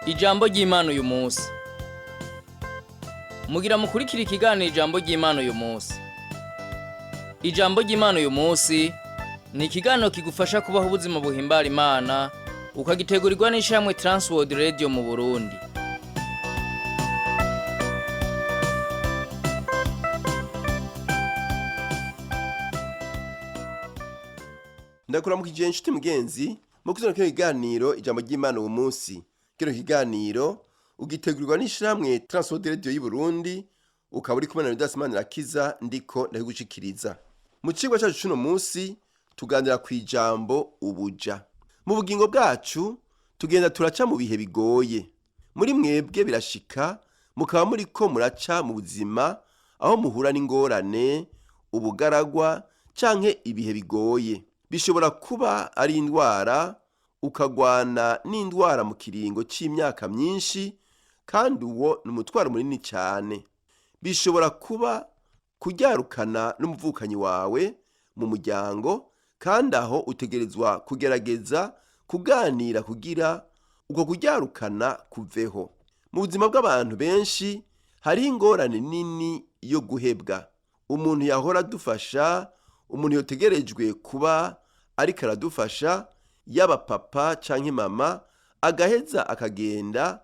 Ijambo ry'Imana uyu munsi. Mugira mukurikira ikiganiro ijambo ry'Imana uyu munsi. Ijambo ry'Imana uyu munsi ni ikiganiro kigufasha kubaho ubuzima buhimbara Imana, ukagitegurirwa n'ishamwe Transworld Radio mu Burundi. Ndakuramukije inshuti mugenzi mu kuzana kino kiganiro ijambo ry'Imana uyu munsi. Kino kiganiro ugitegurirwa n'ishamwe Transworld Radio y'u Burundi, ukaba uri kumwe na Rudasimana Rakiza ndiko ndabigushikiriza. Mu cigwa cyacu cuno munsi tuganira ku ijambo ubuja. Mu bugingo bwacu tugenda turaca mu bihe bigoye. Muri mwebwe birashika mukaba muriko muraca mu buzima aho muhura n'ingorane, ubugaragwa canke ibihe bigoye. Bishobora kuba ari indwara, ukagwana n'indwara mu kiringo c'imyaka myinshi, kandi uwo ni umutwaro munini cyane. Bishobora kuba kuryarukana n'umuvukanyi wawe mu muryango, kandi aho utegerezwa kugerageza kuganira kugira uko kuryarukana kuveho. Mu buzima bw'abantu benshi hari ingorane nini yo guhebwa. Umuntu yahora adufasha, umuntu yotegerejwe kuba ariko aradufasha, yaba papa canke mama, agaheza akagenda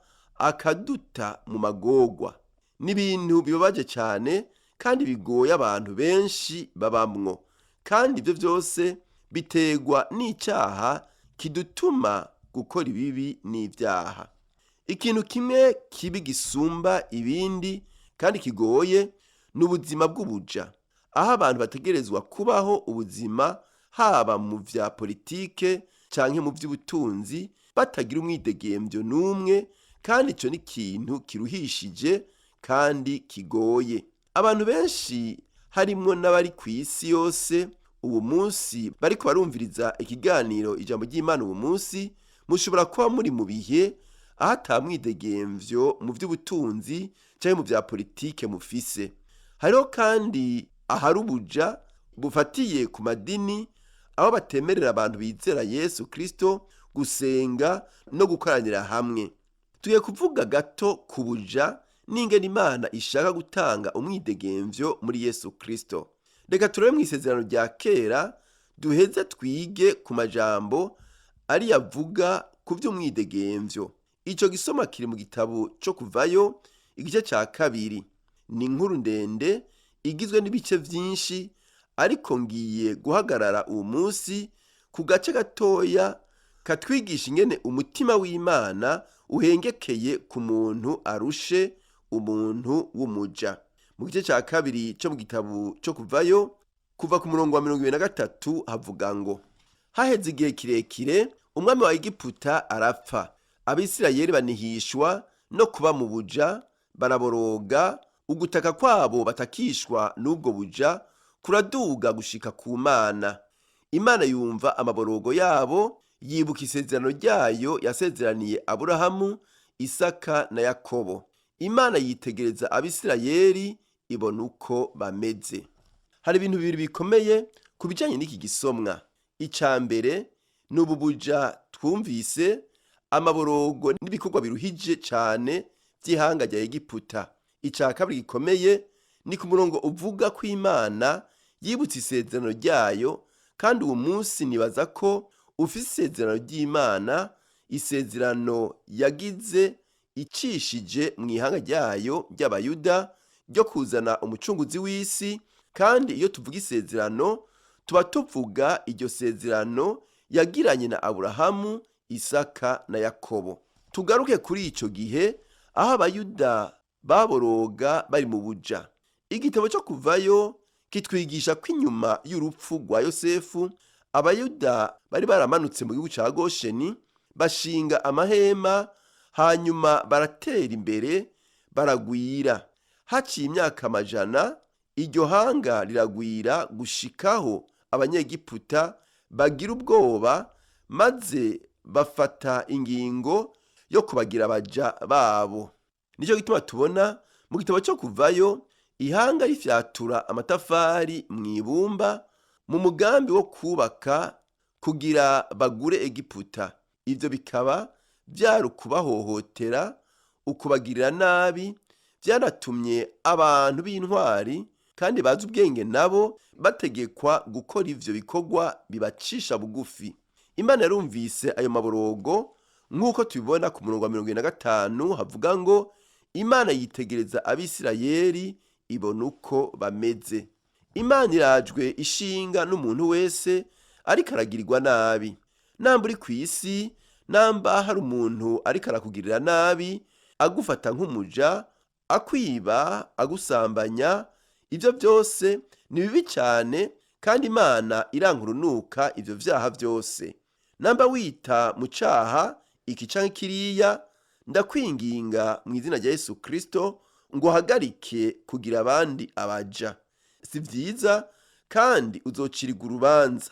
akaduta mu magorwa. N'ibintu bibabaje cyane kandi bigoye abantu benshi babamwo, kandi ibyo byose bitegwa n'icyaha kidutuma gukora ibibi n'ibyaha. Ikintu kimwe kibi gisumba ibindi kandi kigoye ni ubuzima bw'ubuja, aho abantu bategerezwa kubaho ubuzima haba mu vya politike canke mu vy'ubutunzi batagira umwidegemvyo n'umwe, kandi ico ni ikintu kiruhishije kandi kigoye. Abantu benshi harimwo n'abari ku isi yose ubu munsi bariko barumviriza ikiganiro ijambo ry'Imana ubu munsi, mushobora kuba muri mu bihe aho ata mwidegemvyo mu vy'ubutunzi canke mu vya politike mufise. Hariho kandi ahari ubuja bufatiye ku madini, aho batemerera abantu bizera Yesu Kristo gusenga no gukoranira hamwe. Tugiye kuvuga gato ku buja n'ingene Imana ishaka gutanga umwidegemvyo muri Yesu Kristo. Reka turebe mu isezerano rya kera duheze twige ku majambo ari yavuga ku vy'umwidegemvyo. Ico gisoma kiri mu gitabo cyo Kuvayo igice ca 2. Ni inkuru ndende igizwe n'ibice vyinshi, ariko ngiye guhagarara uwo munsi ku gace gatoya katwigisha ingene umutima w'Imana uhengekeye ku muntu arushe umuntu w'umuja. Mu gice ca 2 cyo mu gitabo cyo Kuvayo kuva ku murongo wa 23 havuga ngo: haheze igihe kirekire umwami wa Egiputa arapfa, Abisirayeli banihishwa no kuba mu buja, baraboroga, ugutaka kwabo batakishwa n'ubwo buja kuraduga gushika ku Mana. Imana yumva amaborogo yabo, yibuka isezerano ryayo yasezeraniye Aburahamu, Isaka na Yakobo. Imana yitegereza Abisirayeli ibona uko bameze. Hari ibintu bibiri bikomeye ku bijanye n'iki gisomwa. Ica mbere ni ububuja twumvise, amaborogo n'ibikorwa biruhije cane vy'ihanga rya Egiputa. Ica kabiri gikomeye ni ku murongo uvuga ko Imana yibutse isezerano ryayo, kandi uwo munsi nibaza ko ufise isezerano ry'Imana, isezerano yagize icishije mu ihanga ryayo ry'Abayuda ryo kuzana umucunguzi w'isi. Kandi iyo tuvuga isezerano tuba tuvuga iryo sezerano yagiranye na Aburahamu, Isaka na Yakobo. Tugaruke kuri ico gihe aho Abayuda baboroga bari mu buja. Igitabo cyo Kuvayo kitwigisha ko inyuma y'urupfu rwa Yosefu, Abayuda bari baramanutse mu gihugu ca Gosheni, bashinga amahema, hanyuma baratera imbere, baragwira. Haciye imyaka amajana, iryo hanga riragwira gushikaho Abanyegiputa bagira ubwoba, maze bafata ingingo yo kubagira abaja babo. Nico gituma tubona mu gitabo cyo Kuvayo ihanga rifyatura amatafari mw'ibumba mu mugambi wo kubaka kugira bagure Egiputa. Ivyo bikaba byari ukubahohotera, ukubagirira nabi, byanatumye abantu b'intwari kandi bazi ubwenge nabo bategekwa gukora ivyo bikorwa bibacisha bugufi. Imana yarumvise ayo maborogo nk'uko tubibona ku murongo wa 25 havuga ngo Imana yitegereza Abisirayeli ibona uko bameze. Imana irajwe ishinga n'umuntu wese ariko aragirirwa nabi. Namba uri kw'isi, namba hari umuntu ariko arakugirira nabi, agufata nk'umuja, akwiba, agusambanya, ivyo byose ni bibi cyane kandi Imana irankurunuka ivyo vyaha byose. Namba wita mu caha iki canke kiriya, ndakwinginga mu izina rya Yesu Kristo ngo hagarike kugira abandi abaja. Si vyiza kandi uzocirirwa urubanza.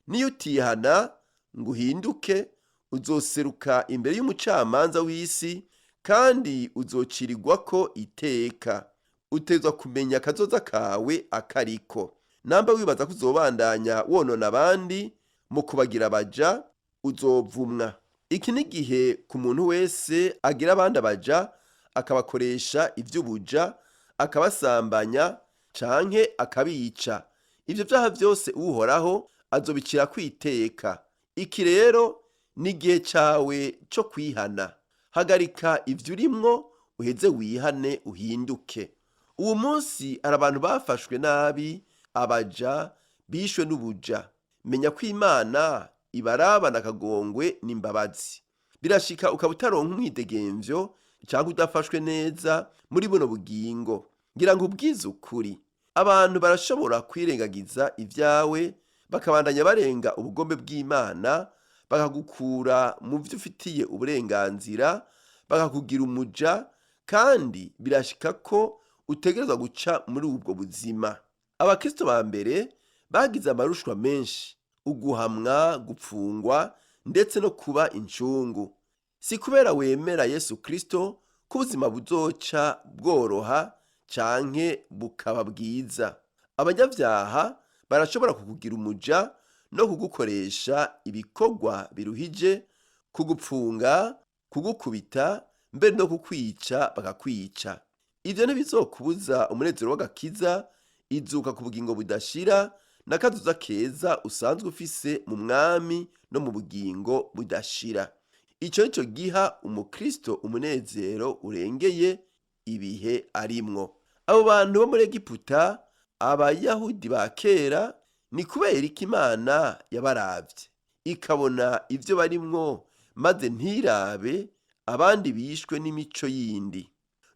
Niyo utihana ngo uhinduke, uzoseruka imbere y'umucamanza w'isi kandi uzocirirwako iteka. Utezwa kumenya akazoza kawe akariko. Namba wibaza ko uzobandanya wonona abandi mu kubagira abaja, uzovumwa. Iki ni gihe ku muntu wese agira abandi abaja, akabakoresha ivy'ubuja, akabasambanya canke akabica. Ivyo vyaha byose Uhoraho azobicira kwiteka. Iki rero ni igihe cawe cyo kwihana. Hagarika ivyo urimwo uheze wihane uhinduke. Uwo munsi hari abantu bafashwe nabi, abaja bishwe n'ubuja. Menya ko Imana ibarabana akagongwe n'imbabazi. Birashika ukaba utaronka umwidegemvyo cyangwa udafashwe neza muri buno bugingo. Ngira ngo ubwize ukuri, abantu barashobora kwirengagiza ivyawe bakabandanya barenga ubugombe bw'Imana, bakagukura mu vyo ufitiye uburenganzira, bakakugira umuja, kandi birashika ko utegerezwa guca muri ubwo buzima. Abakristo ba mbere bagize amarushwa menshi, uguhamwa, gupfungwa ndetse no kuba incungu. Si kubera wemera Yesu Kristo ko ubuzima buzoca bworoha canke bukaba bwiza. Abanyavyaha barashobora kukugira umuja no kugukoresha ibikorwa biruhije, kugupfunga, kugukubita, mbere no kukwica bakakwica. Ivyo ntibizokubuza umunezero w'agakiza, izuka ku bugingo budashira n'akazoza keza usanzwe ufise mu mwami no mu bugingo budashira. Ico nico giha umukristo umunezero urengeye ibihe arimwo. Abo bantu bo muri Egiputa, abayahudi ba kera, ni kubera iki Imana yabaravye ikabona ivyo barimwo maze ntirabe abandi bishwe n'imico yindi.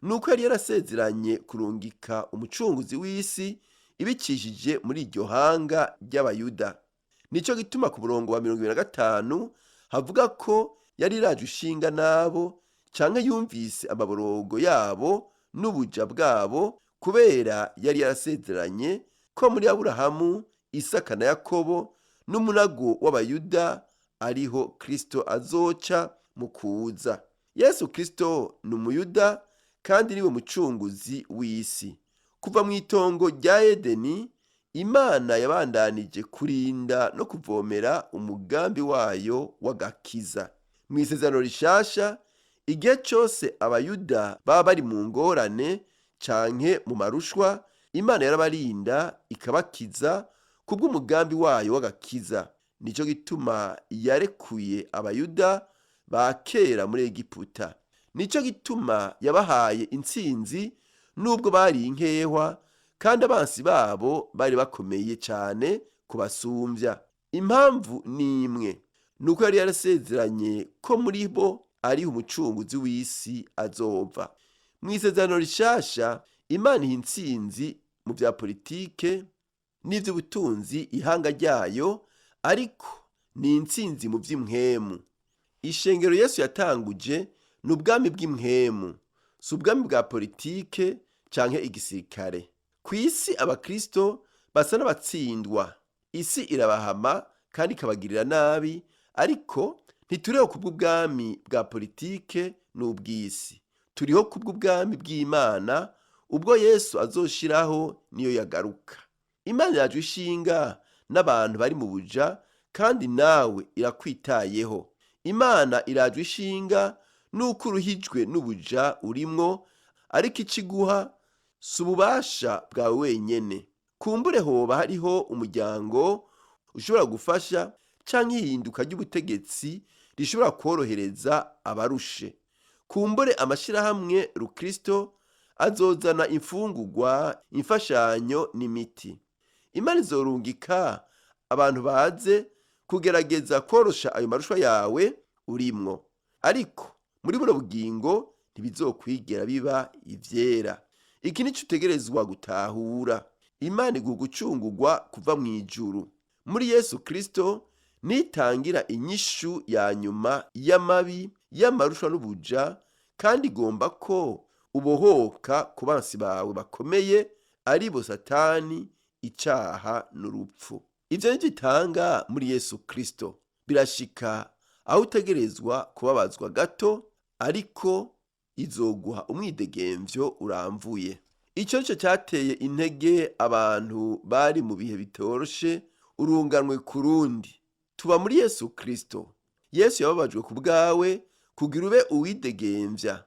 Nuko yari yarasezeranye kurungika umucunguzi w'isi ibicishije muri iryo hanga ry'abayuda. Nico gituma ku murongo wa 25 havuga ko yari iraje ushinga nabo canke yumvise amaborogo yabo n'ubuja bwabo, kubera yari yarasezeranye ko muri Aburahamu, Isaka na Yakobo n'umunago w'abayuda ariho Kristo azoca mu kuza. Yesu Kristo ni umuyuda kandi niwe mucunguzi w'isi. Kuva mu itongo rya Edeni, Imana yabandanije kurinda no kuvomera umugambi wayo w'agakiza. Mu isezerano rishasha, igihe cyose abayuda baba bari mu ngorane canke mu marushwa, Imana yarabarinda ikabakiza kubw'umugambi wayo w'agakiza. Nico gituma yarekuye abayuda ba kera muri Egiputa. Nico gituma yabahaye intsinzi nubwo bari inkehwa, kandi abansi babo bari bakomeye cyane kubasumbya. Impamvu ni imwe, nuko yari yarasezeranye ko muri bo ari umucunguzi w'isi azova. Mu isezerano rishasha, Imana iha intsinzi mu bya politike n'ivy'ubutunzi ihanga ryayo, ariko ni intsinzi mu vy'impwemu. Ishengero Yesu yatanguje ni ubwami bw'impwemu, si ubwami bwa politike canke igisirikare. Ku isi abakristo basa n'abatsindwa. Isi irabahama kandi ikabagirira nabi, ariko ntituriho kubw'ubwami bwa politike n'ubw'isi. Turiho kubw'ubwami bw'Imana, ubwo Yesu azoshiraho niyo yagaruka. Imana yaje ishinga n'abantu bari mu buja, kandi nawe irakwitayeho. Imana irajwe ishinga nuko uruhijwe n'ubuja urimwo, ariko ikiguha si ububasha bwawe wenyene. Kumbure hoba hariho umuryango ushobora gufasha canke ihinduka ry'ubutegetsi rishobora kworohereza abarushe. Kumbure amashirahamwe rukristo azozana imfungurwa, imfashanyo n'imiti. Imana izorungika abantu baze kugerageza korosha ayo marushwa yawe urimwo, ariko muri buno bugingo ntibizokwigera biba ivyera. Iki nico utegerezwa gutahura. Imana iguha gucungurwa kuva mw'ijuru. Muri Yesu Kristo nitangira inyishu ya nyuma y'amabi y'amarushwa n'ubuja, kandi igomba ko ubohoka ku bansi bawe bakomeye, aribo Satani, icaha n'urupfu. Ivyo nivyo itanga muri Yesu Kristo. Birashika aho utegerezwa kubabazwa gato, ariko izoguha umwidegemvyo uramvuye. Ico nico cyateye intege abantu bari mu bihe bitoroshe urunganwe ku rundi. Tuba muri Yesu Kristo. Yesu yababajwe ku bwawe kugira ube uwidegemvya.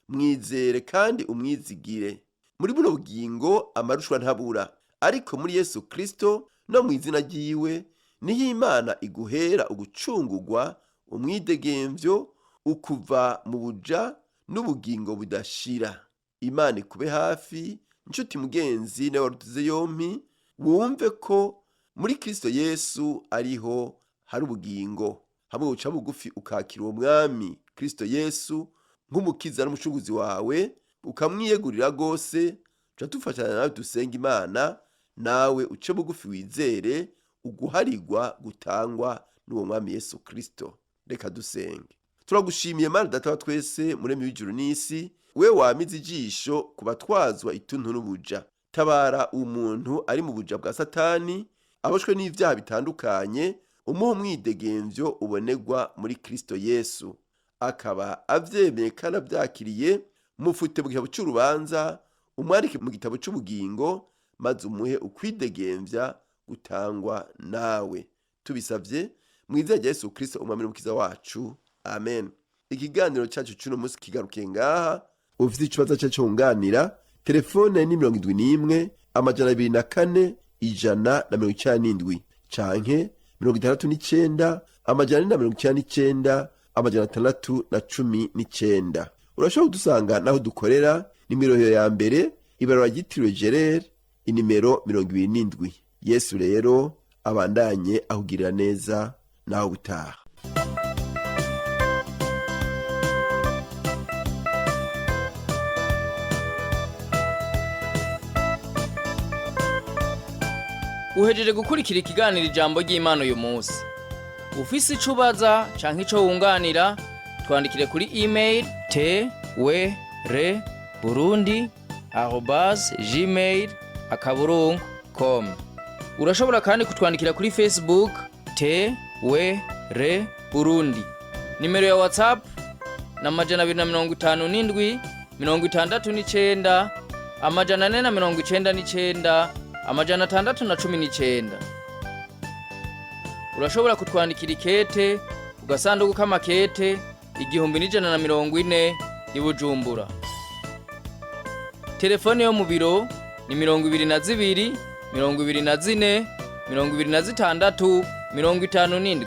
Mwizere kandi umwizigire. Muri buno bugingo amarushwa ntabura, ariko muri Yesu Kristo no mu izina ryiwe niho Imana iguhera ugucungurwa, umwidegemvyo, ukuva mu buja n'ubugingo budashira. Imana ikube hafi, nshuti mugenzi nawe waruteze yompi, wumve ko muri Kristo Yesu ariho hari ubugingo. Hamwe uca bugufi ukakira uwo mwami Kristo Yesu nk'umukiza n'umucunguzi wawe, ukamwiyegurira gose, tuca dufatanya nawe dusenga Imana, nawe uce bugufi wizere uguharirwa gutangwa n'uwo mwami Yesu Kristo. Reka dusenge. Turagushimiye Mana Data wa twese, muremyi w'ijuru n'isi, we wamize ijisho ku batwazwa ituntu n'ubuja. Tabara umuntu ari mu buja bwa Satani, aboshwe n'ivyaha bitandukanye, umuha umwidegemvyo ubonegwa muri Kristo Yesu. Akaba avyemeye kandi avyakiriye, mufute mu gitabo c'urubanza, umwandike mu gitabo c'ubugingo, maze umuhe ukwidegemvya gutangwa nawe. Tubisavye mu izina rya Yesu Kristo, umwami n'umukiza wacu. Amen. Ikiganiro cyacu cy'uno munsi kigarukiye ngaha. Ufite ikibazo cyo cyunganira, telefone ni 71 204 197 canke 69 499 619. Urashobora kudusanga naho dukorera, nimero ya mbere ibarura ryitiriwe Gerard, inimero 27. Yesu rero abandanye ahugirira neza naho gutaha. Uhejeje gukurikira ikiganiro ijambo ry'Imana uyu munsi. Ufise ico ubaza canke ico wunganira, twandikire kuri email twereburundi@gmail.com. Urashobora kandi kutwandikira kuri Facebook Burundi. Nimero ya Whatsapp na 257 69 499 619. Urashobora kutwandikira ikete ku gasanduku k'amakete 1140 i Bujumbura. Telefone yo mu biro ni 22 24 26 57.